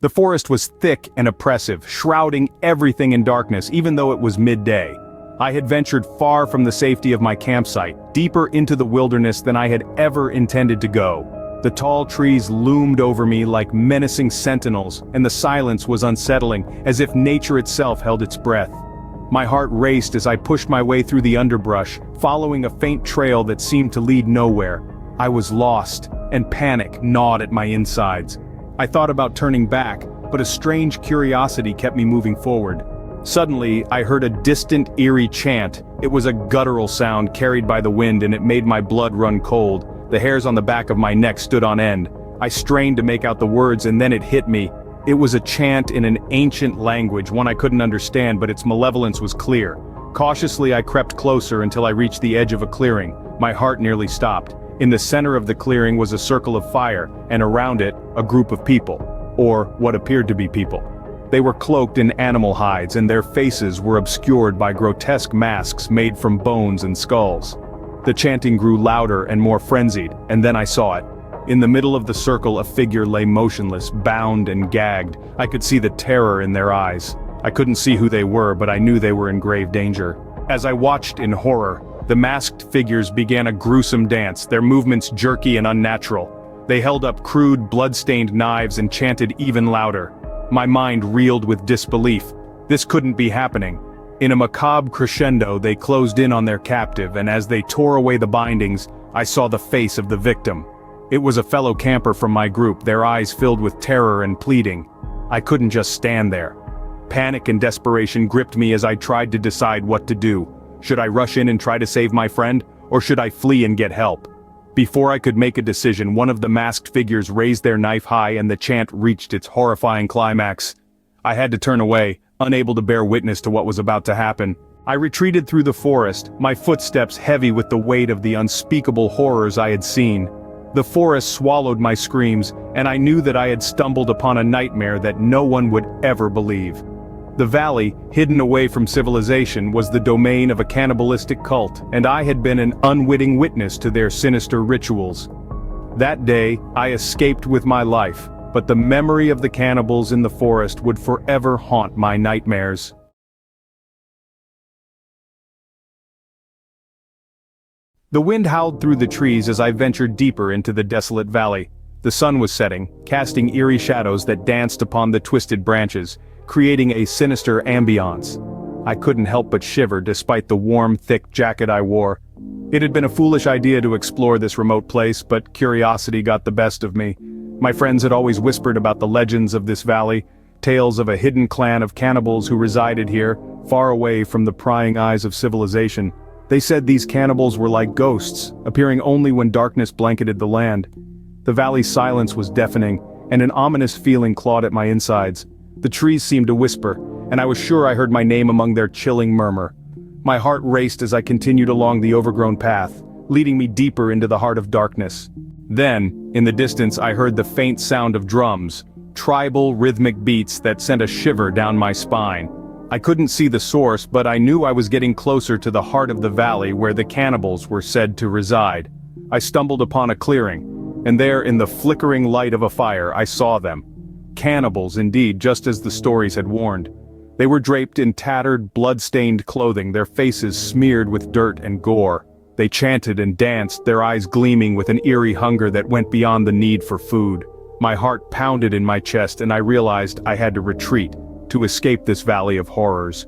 The forest was thick and oppressive, shrouding everything in darkness even though it was midday. I had ventured far from the safety of my campsite, deeper into the wilderness than I had ever intended to go. The tall trees loomed over me like menacing sentinels, and the silence was unsettling, as if nature itself held its breath. My heart raced as I pushed my way through the underbrush, following a faint trail that seemed to lead nowhere. I was lost, and panic gnawed at my insides. I thought about turning back, but a strange curiosity kept me moving forward. Suddenly, I heard a distant, eerie chant. It was a guttural sound carried by the wind, and it made my blood run cold. The hairs on the back of my neck stood on end. I strained to make out the words, and then it hit me. It was a chant in an ancient language, one I couldn't understand, but its malevolence was clear. Cautiously, I crept closer until I reached the edge of a clearing. My heart nearly stopped. In the center of the clearing was a circle of fire, and around it, a group of people. Or what appeared to be people. They were cloaked in animal hides, and their faces were obscured by grotesque masks made from bones and skulls. The chanting grew louder and more frenzied, and then I saw it. In the middle of the circle, a figure lay motionless, bound and gagged. I could see the terror in their eyes. I couldn't see who they were, but I knew they were in grave danger. As I watched in horror, the masked figures began a gruesome dance, their movements jerky and unnatural. They held up crude, blood-stained knives and chanted even louder. My mind reeled with disbelief. This couldn't be happening. In a macabre crescendo, they closed in on their captive, and as they tore away the bindings, I saw the face of the victim. It was a fellow camper from my group, their eyes filled with terror and pleading. I couldn't just stand there. Panic and desperation gripped me as I tried to decide what to do. Should I rush in and try to save my friend, or should I flee and get help? Before I could make a decision, one of the masked figures raised their knife high and the chant reached its horrifying climax. I had to turn away, unable to bear witness to what was about to happen. I retreated through the forest, my footsteps heavy with the weight of the unspeakable horrors I had seen. The forest swallowed my screams, and I knew that I had stumbled upon a nightmare that no one would ever believe. The valley, hidden away from civilization, was the domain of a cannibalistic cult, and I had been an unwitting witness to their sinister rituals. That day, I escaped with my life, but the memory of the cannibals in the forest would forever haunt my nightmares. The wind howled through the trees as I ventured deeper into the desolate valley. The sun was setting, casting eerie shadows that danced upon the twisted branches, creating a sinister ambiance. I couldn't help but shiver despite the warm, thick jacket I wore. It had been a foolish idea to explore this remote place, but curiosity got the best of me. My friends had always whispered about the legends of this valley, tales of a hidden clan of cannibals who resided here, far away from the prying eyes of civilization. They said these cannibals were like ghosts, appearing only when darkness blanketed the land. The valley's silence was deafening, and an ominous feeling clawed at my insides. The trees seemed to whisper, and I was sure I heard my name among their chilling murmur. My heart raced as I continued along the overgrown path, leading me deeper into the heart of darkness. Then, in the distance, I heard the faint sound of drums, tribal rhythmic beats that sent a shiver down my spine. I couldn't see the source, but I knew I was getting closer to the heart of the valley where the cannibals were said to reside. I stumbled upon a clearing, and there in the flickering light of a fire I saw them. Cannibals indeed, just as the stories had warned. They were draped in tattered, blood-stained clothing, their faces smeared with dirt and gore. They chanted and danced, their eyes gleaming with an eerie hunger that went beyond the need for food. My heart pounded in my chest and I realized I had to retreat, to escape this valley of horrors.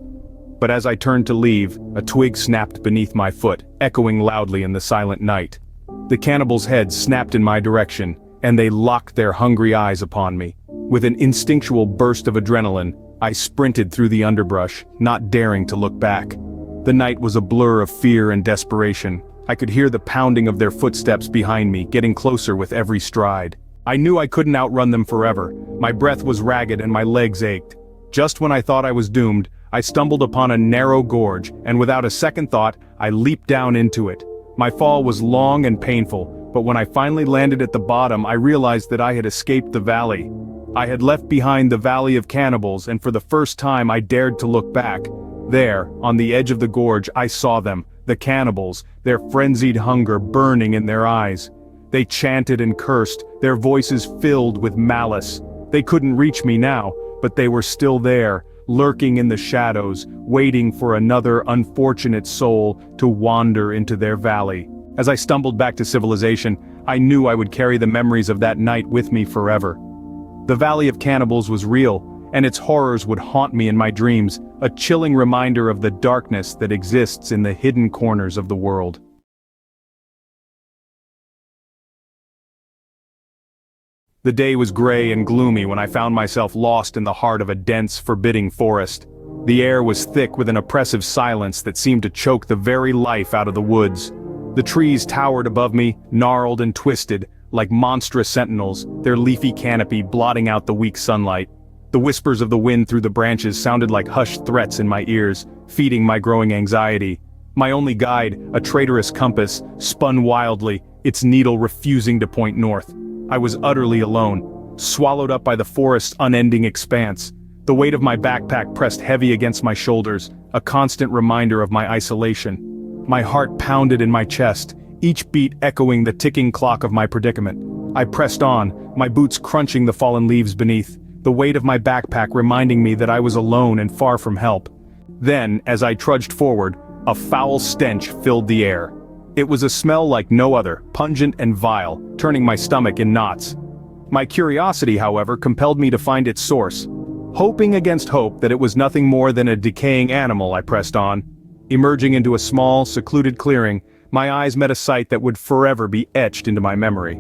But as I turned to leave, a twig snapped beneath my foot, echoing loudly in the silent night. The cannibals' heads snapped in my direction, and they locked their hungry eyes upon me. With an instinctual burst of adrenaline, I sprinted through the underbrush, not daring to look back. The night was a blur of fear and desperation. I could hear the pounding of their footsteps behind me, getting closer with every stride. I knew I couldn't outrun them forever. My breath was ragged and my legs ached. Just when I thought I was doomed, I stumbled upon a narrow gorge, and without a second thought, I leaped down into it. My fall was long and painful, but when I finally landed at the bottom, I realized that I had escaped the valley. I had left behind the valley of cannibals, and for the first time I dared to look back. There, on the edge of the gorge, I saw them, the cannibals, their frenzied hunger burning in their eyes. They chanted and cursed, their voices filled with malice. They couldn't reach me now, but they were still there, lurking in the shadows, waiting for another unfortunate soul to wander into their valley. As I stumbled back to civilization, I knew I would carry the memories of that night with me forever. The Valley of Cannibals was real, and its horrors would haunt me in my dreams, a chilling reminder of the darkness that exists in the hidden corners of the world. The day was gray and gloomy when I found myself lost in the heart of a dense, forbidding forest. The air was thick with an oppressive silence that seemed to choke the very life out of the woods. The trees towered above me, gnarled and twisted, like monstrous sentinels, their leafy canopy blotting out the weak sunlight. The whispers of the wind through the branches sounded like hushed threats in my ears, feeding my growing anxiety. My only guide, a traitorous compass, spun wildly, its needle refusing to point north. I was utterly alone, swallowed up by the forest's unending expanse. The weight of my backpack pressed heavy against my shoulders, a constant reminder of my isolation. My heart pounded in my chest, each beat echoing the ticking clock of my predicament. I pressed on, my boots crunching the fallen leaves beneath, the weight of my backpack reminding me that I was alone and far from help. Then, as I trudged forward, a foul stench filled the air. It was a smell like no other, pungent and vile, turning my stomach in knots. My curiosity, however, compelled me to find its source. Hoping against hope that it was nothing more than a decaying animal, I pressed on. Emerging into a small, secluded clearing, my eyes met a sight that would forever be etched into my memory.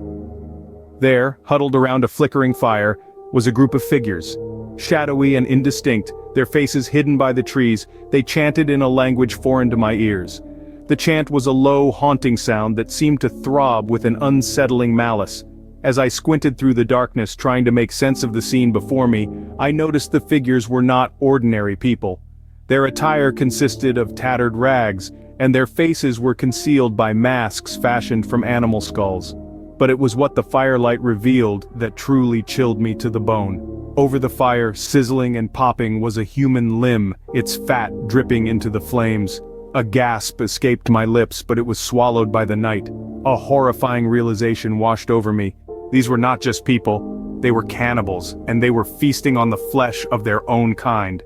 There, huddled around a flickering fire, was a group of figures. Shadowy and indistinct, their faces hidden by the trees, they chanted in a language foreign to my ears. The chant was a low, haunting sound that seemed to throb with an unsettling malice. As I squinted through the darkness trying to make sense of the scene before me, I noticed the figures were not ordinary people. Their attire consisted of tattered rags, and their faces were concealed by masks fashioned from animal skulls. But it was what the firelight revealed that truly chilled me to the bone. Over the fire, sizzling and popping, was a human limb, its fat dripping into the flames. A gasp escaped my lips, but it was swallowed by the night. A horrifying realization washed over me. These were not just people, they were cannibals, and they were feasting on the flesh of their own kind.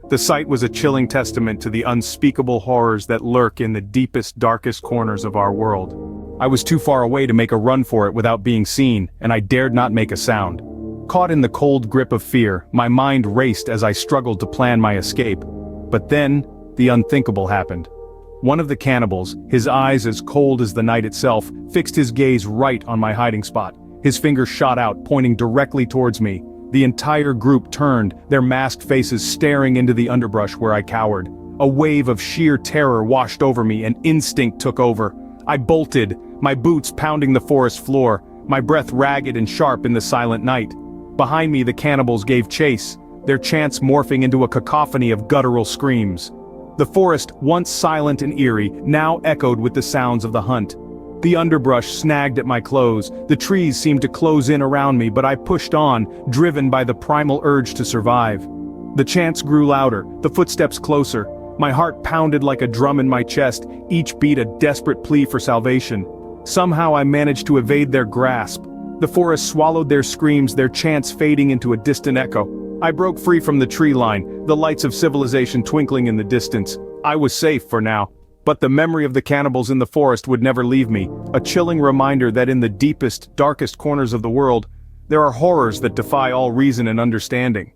The sight was a chilling testament to the unspeakable horrors that lurk in the deepest, darkest corners of our world. I was too far away to make a run for it without being seen, and I dared not make a sound. Caught in the cold grip of fear, my mind raced as I struggled to plan my escape. But then, the unthinkable happened. One of the cannibals, his eyes as cold as the night itself, fixed his gaze right on my hiding spot. His finger shot out, pointing directly towards me. The entire group turned, their masked faces staring into the underbrush where I cowered. A wave of sheer terror washed over me and instinct took over. I bolted, my boots pounding the forest floor, my breath ragged and sharp in the silent night. Behind me the cannibals gave chase, their chants morphing into a cacophony of guttural screams. The forest, once silent and eerie, now echoed with the sounds of the hunt. The underbrush snagged at my clothes, the trees seemed to close in around me, but I pushed on, driven by the primal urge to survive. The chants grew louder, the footsteps closer. My heart pounded like a drum in my chest, each beat a desperate plea for salvation. Somehow I managed to evade their grasp. The forest swallowed their screams, their chants fading into a distant echo. I broke free from the tree line, the lights of civilization twinkling in the distance. I was safe for now. But the memory of the cannibals in the forest would never leave me, a chilling reminder that in the deepest, darkest corners of the world, there are horrors that defy all reason and understanding.